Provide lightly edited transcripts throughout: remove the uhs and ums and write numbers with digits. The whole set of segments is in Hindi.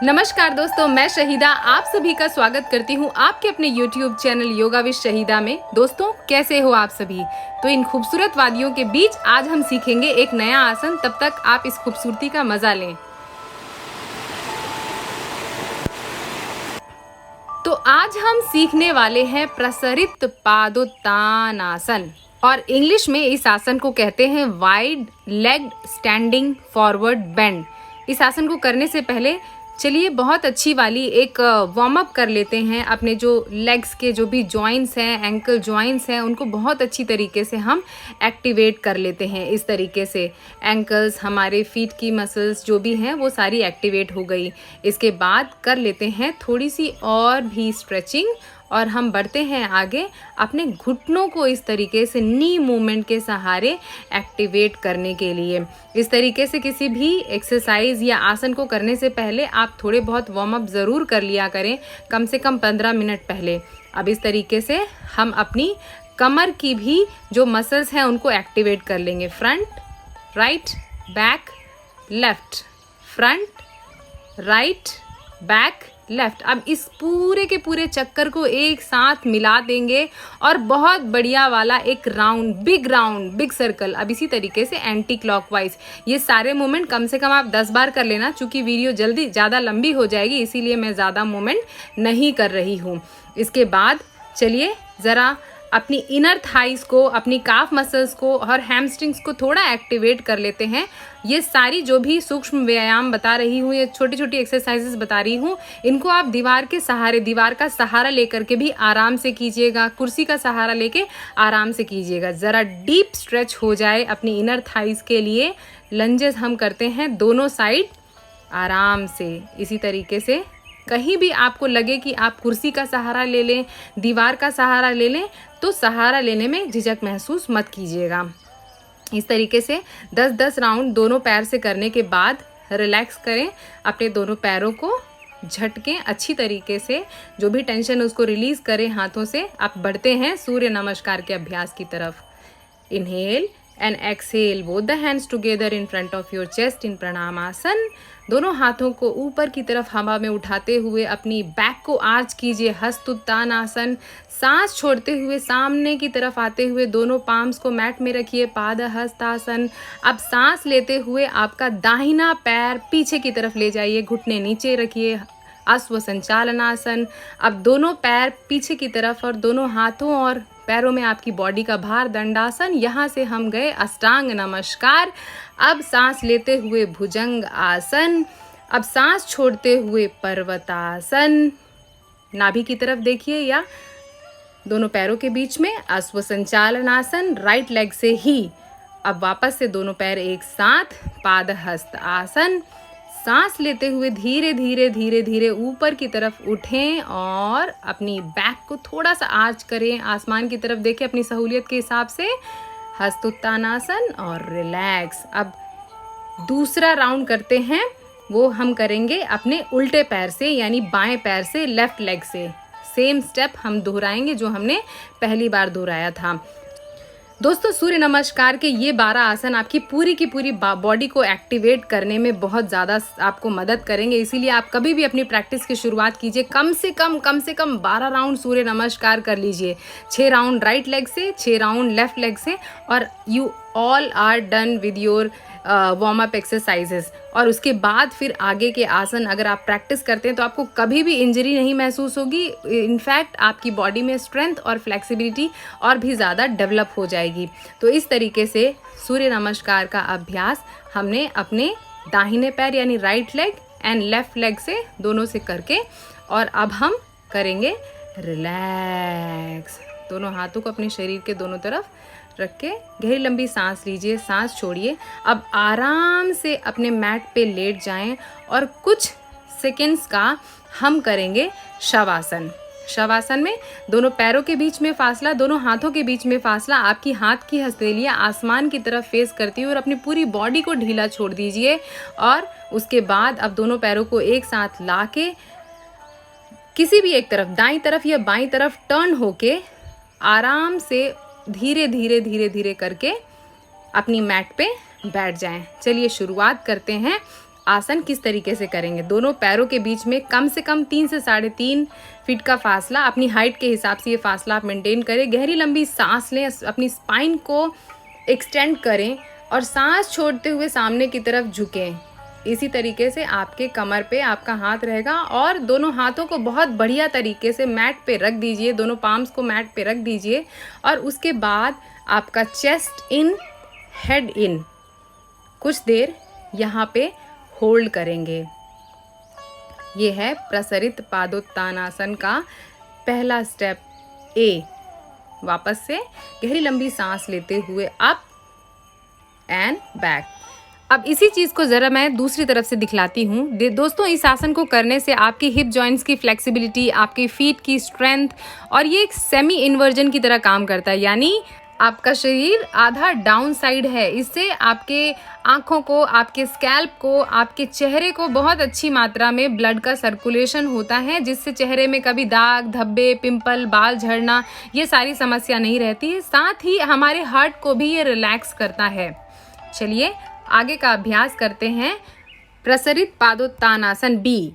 नमस्कार दोस्तों, मैं शहीदा आप सभी का स्वागत करती हूँ आपके अपने YouTube channel yoga with Shahida में। दोस्तों, कैसे हो आप सभी? तो इन खूबसूरत वादियों के बीच आज हम सीखेंगे एक नया आसन। तब तक आप इस खूबसूरती का मजा लें। तो आज हम सीखने वाले हैं प्रसरित पादोत्तानासन, और इंग्लिश में इस आसन को कहते हैं wide leg standing forward bend. इस आसन को करने से पहले चलिए बहुत अच्छी वाली एक वार्म अप कर लेते हैं। अपने जो लेग्स के जो भी जॉइंट्स हैं, एंकल जॉइंट्स हैं, उनको बहुत अच्छी तरीके से हम एक्टिवेट कर लेते हैं। इस तरीके से एंकल्स, हमारे फीट की मसल्स जो भी हैं वो सारी एक्टिवेट हो गई। इसके बाद कर लेते हैं थोड़ी सी और भी स्ट्रेचिंग, और हम बढ़ते हैं आगे अपने घुटनों को इस तरीके से नी मूवमेंट के सहारे एक्टिवेट करने के लिए। इस तरीके से किसी भी एक्सरसाइज या आसन को करने से पहले आप थोड़े बहुत वार्म अप ज़रूर कर लिया करें, कम से कम 15 मिनट पहले। अब इस तरीके से हम अपनी कमर की भी जो मसल्स हैं उनको एक्टिवेट कर लेंगे। Front, right, back, left, front, right, back, left. अब इस पूरे के पूरे चक्कर को एक साथ मिला देंगे और बहुत बढ़िया वाला एक राउंड, बिग सर्कल। अब इसी तरीके से एंटी क्लॉकवाइज ये सारे मूवमेंट कम से कम आप 10 बार कर लेना। चूंकि वीडियो जल्दी ज़्यादा लंबी हो जाएगी, इसीलिए मैं ज़्यादा मूवमेंट नहीं कर रही हूँ। इसके बाद चलिए ज़रा अपनी इनर थाइस को, अपनी काफ मसल्स को और हैमस्ट्रिंग्स को थोड़ा एक्टिवेट कर लेते हैं। ये सारी जो भी सूक्ष्म व्यायाम बता रही हूँ, ये छोटी छोटी एक्सरसाइजेस बता रही हूँ, इनको आप दीवार का सहारा लेकर के भी आराम से कीजिएगा। कुर्सी का सहारा लेके आराम से कीजिएगा। ज़रा डीप स्ट्रेच हो जाए अपनी इनर थाइस के लिए। लंजेस हम करते हैं दोनों साइड आराम से। इसी तरीके से कहीं भी आपको लगे कि आप कुर्सी का सहारा ले लें, दीवार का सहारा ले लें, तो सहारा लेने में झिझक महसूस मत कीजिएगा। इस तरीके से 10-10 राउंड दोनों पैर से करने के बाद रिलैक्स करें। अपने दोनों पैरों को झटकें अच्छी तरीके से, जो भी टेंशन है उसको रिलीज़ करें हाथों से। आप बढ़ते हैं सूर्य नमस्कार के अभ्यास की तरफ। Inhale and exhale, both the hands together in front of your chest in Pranamasana. दोनों हाथों को ऊपर की तरफ हवा में उठाते हुए अपनी बैक को आर्च कीजिए, हस्तोत्तानासन। सांस छोड़ते हुए सामने की तरफ आते हुए दोनों पाम्स को मैट में रखिए, पादहस्तासन। अब सांस लेते हुए आपका दाहिना पैर पीछे की तरफ ले जाइए, घुटने नीचे रखिए, अश्व संचालनासन। अब दोनों पैर पीछे की तरफ और दोनों हाथों और पैरों में आपकी बॉडी का भार, दंडासन। यहाँ से हम गए अष्टांग नमस्कार। अब सांस लेते हुए भुजंग आसन। अब सांस छोड़ते हुए पर्वतासन। नाभि की तरफ देखिए या दोनों पैरों के बीच में अश्व संचालनासन, राइट लेग से ही। अब वापस से दोनों पैर एक साथ, पादहस्त आसन। सांस लेते हुए धीरे धीरे ऊपर की तरफ उठें और अपनी बैक को थोड़ा सा आर्च करें, आसमान की तरफ देखें अपनी सहूलियत के हिसाब से। हस्तोत्तानासन और रिलैक्स। अब दूसरा राउंड करते हैं, वो हम करेंगे अपने उल्टे पैर से, यानी बाएं पैर से, लेफ्ट लेग से। सेम स्टेप हम दोहराएंगे जो हमने पहली बार दोहराया था। दोस्तों, सूर्य नमस्कार के ये 12 आसन आपकी पूरी की पूरी बॉडी को एक्टिवेट करने में बहुत ज़्यादा आपको मदद करेंगे। इसीलिए आप कभी भी अपनी प्रैक्टिस की शुरुआत कीजिए, कम से कम 12 राउंड सूर्य नमस्कार कर लीजिए। 6 राउंड राइट लेग से, 6 राउंड लेफ्ट लेग से, और you all are done with your warm up exercises. और उसके बाद फिर आगे के आसन अगर आप प्रैक्टिस करते हैं तो आपको कभी भी इंजरी नहीं महसूस होगी। इनफैक्ट आपकी बॉडी में स्ट्रेंथ और फ्लेक्सिबिलिटी और भी ज़्यादा डेवलप हो जाएगी। तो इस तरीके से सूर्य नमस्कार का अभ्यास हमने अपने दाहिने पैर यानी right leg and left leg से दोनों से करके, और अब हम करेंगे रिलैक्स। दोनों हाथों को अपने शरीर के दोनों तरफ रख के गहरी लंबी सांस लीजिए, सांस छोड़िए। अब आराम से अपने मैट पे लेट जाएं और कुछ सेकंड्स का हम करेंगे शवासन। शवासन में दोनों पैरों के बीच में फासला, दोनों हाथों के बीच में फासला, आपकी हाथ की हथेलियां आसमान की तरफ फेस करती हुई, और अपनी पूरी बॉडी को ढीला छोड़ दीजिए। और उसके बाद अब दोनों पैरों को एक साथ ला के किसी भी एक तरफ, दाईं तरफ या बाईं तरफ टर्न होके आराम से धीरे धीरे करके अपनी मैट पे बैठ जाएं। चलिए शुरुआत करते हैं आसन किस तरीके से करेंगे। दोनों पैरों के बीच में कम से कम 3 से 3.5 फीट का फासला, अपनी हाइट के हिसाब से ये फासला आप मेंटेन करें। गहरी लंबी सांस लें, अपनी स्पाइन को एक्सटेंड करें और सांस छोड़ते हुए सामने की तरफ झुकें। इसी तरीके से आपके कमर पे आपका हाथ रहेगा और दोनों हाथों को बहुत बढ़िया तरीके से मैट पे रख दीजिए, दोनों पाम्स को मैट पे रख दीजिए और उसके बाद आपका चेस्ट इन, हेड इन, कुछ देर यहाँ पे होल्ड करेंगे। ये है प्रसरित पादोत्तानासन का पहला स्टेप ए। वापस से गहरी लंबी सांस लेते हुए अप एंड बैक। अब इसी चीज़ को ज़रा मैं दूसरी तरफ से दिखलाती हूँ। दोस्तों, इस आसन को करने से आपकी हिप जॉइंट्स की फ्लेक्सिबिलिटी, आपकी फीट की स्ट्रेंथ और ये एक सेमी इन्वर्जन की तरह काम करता है, यानी आपका शरीर आधा डाउन साइड है। इससे आपके आँखों को, आपके स्कैल्प को, आपके चेहरे को बहुत अच्छी मात्रा में ब्लड का सर्कुलेशन होता है, जिससे चेहरे में कभी दाग, धब्बे, पिंपल, बाल झड़ना, ये सारी समस्या नहीं रहती है। साथ ही हमारे हार्ट को भी ये रिलैक्स करता है। चलिए आगे का अभ्यास करते हैं। प्रसरित पादोत्तानासन बी।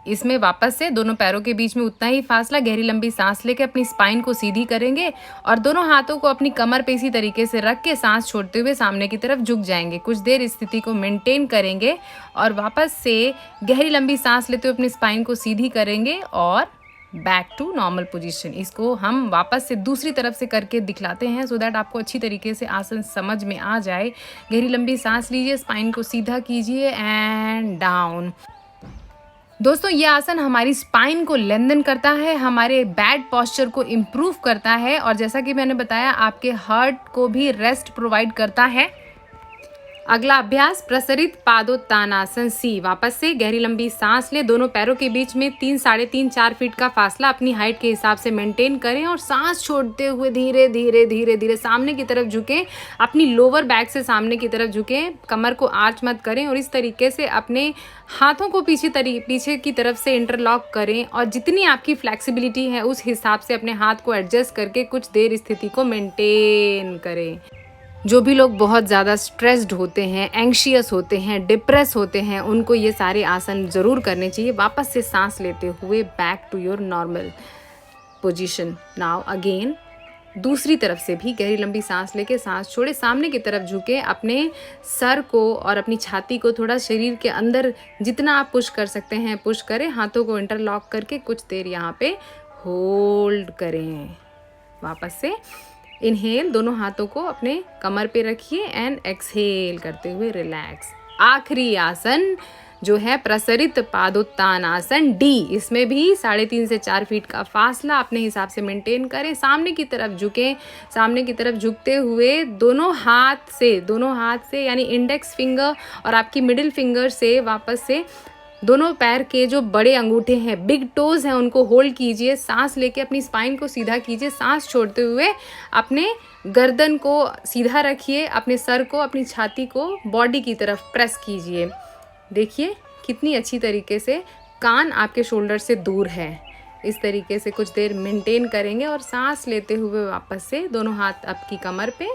इसमें वापस से दोनों पैरों के बीच में उतना ही फासला, गहरी लंबी सांस लेके अपनी स्पाइन को सीधी करेंगे और दोनों हाथों को अपनी कमर पे इसी तरीके से रख के सांस छोड़ते हुए सामने की तरफ झुक जाएंगे। कुछ देर इस स्थिति को मेंटेन करेंगे और वापस से गहरी लंबी सांस लेते हुए अपनी स्पाइन को सीधी करेंगे और बैक टू नॉर्मल पोजीशन। इसको हम वापस से दूसरी तरफ से करके दिखलाते हैं सो दैट आपको अच्छी तरीके से आसन समझ में आ जाए। गहरी लंबी सांस लीजिए, स्पाइन को सीधा कीजिए एंड डाउन। दोस्तों, ये आसन हमारी स्पाइन को लेंथन करता है, हमारे बैड पोस्चर को इम्प्रूव करता है और जैसा कि मैंने बताया आपके हार्ट को भी रेस्ट प्रोवाइड करता है। अगला अभ्यास प्रसरित पादोत्तानासन सी। वापस से गहरी लंबी सांस लें, दोनों पैरों के बीच में 3, 3.5, 4 फीट का फासला अपनी हाइट के हिसाब से मेंटेन करें और सांस छोड़ते हुए धीरे धीरे धीरे धीरे सामने की तरफ झुकें। अपनी लोअर बैक से सामने की तरफ झुकें, कमर को आर्च मत करें और इस तरीके से अपने हाथों को पीछे की तरफ से इंटरलॉक करें और जितनी आपकी फ्लेक्सिबिलिटी है उस हिसाब से अपने हाथ को एडजस्ट करके कुछ देर स्थिति को मेंटेन करें। जो भी लोग बहुत ज़्यादा स्ट्रेस्ड होते हैं, एंग्शियस होते हैं, डिप्रेस होते हैं, उनको ये सारे आसन ज़रूर करने चाहिए। वापस से सांस लेते हुए back to your normal position. Now again दूसरी तरफ से भी गहरी लंबी सांस लेके सांस छोड़े, सामने की तरफ झुके, अपने सर को और अपनी छाती को थोड़ा शरीर के अंदर जितना आप पुश कर सकते हैं पुश करें। हाथों को इंटरलॉक करके कुछ देर यहाँ पे होल्ड करें। वापस से इनहेल, दोनों हाथों को अपने कमर पे रखिए एंड एक्सहेल करते हुए रिलैक्स। आखिरी आसन जो है प्रसरित पादोत्तानासन डी। इसमें भी 3.5 से 4 फीट का फासला अपने हिसाब से मेंटेन करें। सामने की तरफ झुकें, सामने की तरफ झुकते हुए दोनों हाथ से यानी इंडेक्स फिंगर और आपकी मिडिल फिंगर से वापस से दोनों पैर के जो बड़े अंगूठे हैं, बिग टोज हैं, उनको होल्ड कीजिए। सांस लेके अपनी स्पाइन को सीधा कीजिए। सांस छोड़ते हुए अपने गर्दन को सीधा रखिए, अपने सर को, अपनी छाती को बॉडी की तरफ प्रेस कीजिए। देखिए कितनी अच्छी तरीके से कान आपके शोल्डर से दूर है। इस तरीके से कुछ देर मेंटेन करेंगे और सांस लेते हुए वापस से दोनों हाथ आपकी कमर पे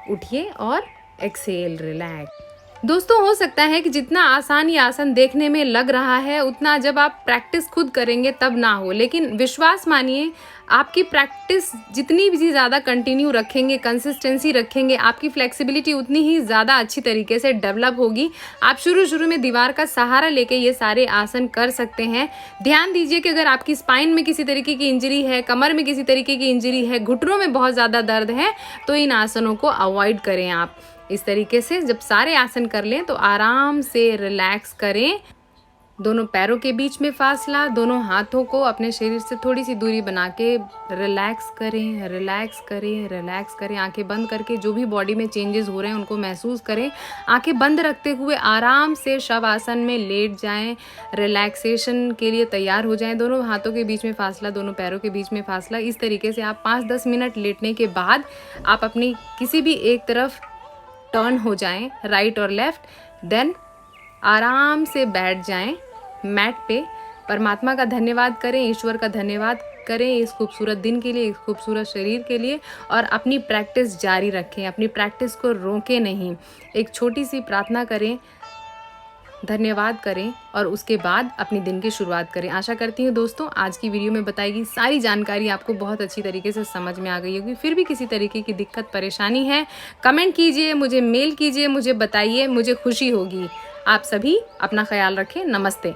उठिए और एक्सहेल, रिलैक्स। दोस्तों, हो सकता है कि जितना आसान ये आसन देखने में लग रहा है उतना जब आप प्रैक्टिस खुद करेंगे तब ना हो, लेकिन विश्वास मानिए आपकी प्रैक्टिस जितनी भी ज़्यादा कंटिन्यू रखेंगे, कंसिस्टेंसी रखेंगे, आपकी फ्लेक्सिबिलिटी उतनी ही ज़्यादा अच्छी तरीके से डेवलप होगी। आप शुरू में दीवार का सहारा लेके ये सारे आसन कर सकते हैं। ध्यान दीजिए कि अगर आपकी स्पाइन में किसी तरीके की इंजरी है, कमर में किसी तरीके की इंजरी है, घुटनों में बहुत ज़्यादा दर्द है, तो इन आसनों को अवॉइड करें आप। इस तरीके से जब सारे आसन कर लें तो आराम से रिलैक्स करें। दोनों पैरों के बीच में फासला, दोनों हाथों को अपने शरीर से थोड़ी सी दूरी बना के रिलैक्स करें, रिलैक्स करें, रिलैक्स करें। आंखें बंद करके जो भी बॉडी में चेंजेस हो रहे हैं उनको महसूस करें। आंखें बंद रखते हुए आराम से शव आसन में लेट जाएं, रिलैक्सेशन के लिए तैयार हो जाएं। दोनों हाथों के बीच में फासला, दोनों पैरों के बीच में फासला। इस तरीके से आप 5-10 मिनट लेटने के बाद आप अपनी किसी भी एक तरफ टर्न हो जाएं, राइट और लेफ्ट, देन आराम से बैठ जाएं मैट पे। परमात्मा का धन्यवाद करें, ईश्वर का धन्यवाद करें इस खूबसूरत दिन के लिए, इस खूबसूरत शरीर के लिए, और अपनी प्रैक्टिस जारी रखें, अपनी प्रैक्टिस को रोकें नहीं। एक छोटी सी प्रार्थना करें, धन्यवाद करें और उसके बाद अपने दिन की शुरुआत करें। आशा करती हूँ दोस्तों आज की वीडियो में बताई गई सारी जानकारी आपको बहुत अच्छी तरीके से समझ में आ गई होगी। फिर भी किसी तरीके की दिक्कत परेशानी है, कमेंट कीजिए, मुझे मेल कीजिए, मुझे बताइए, मुझे खुशी होगी। आप सभी अपना ख्याल रखें। नमस्ते।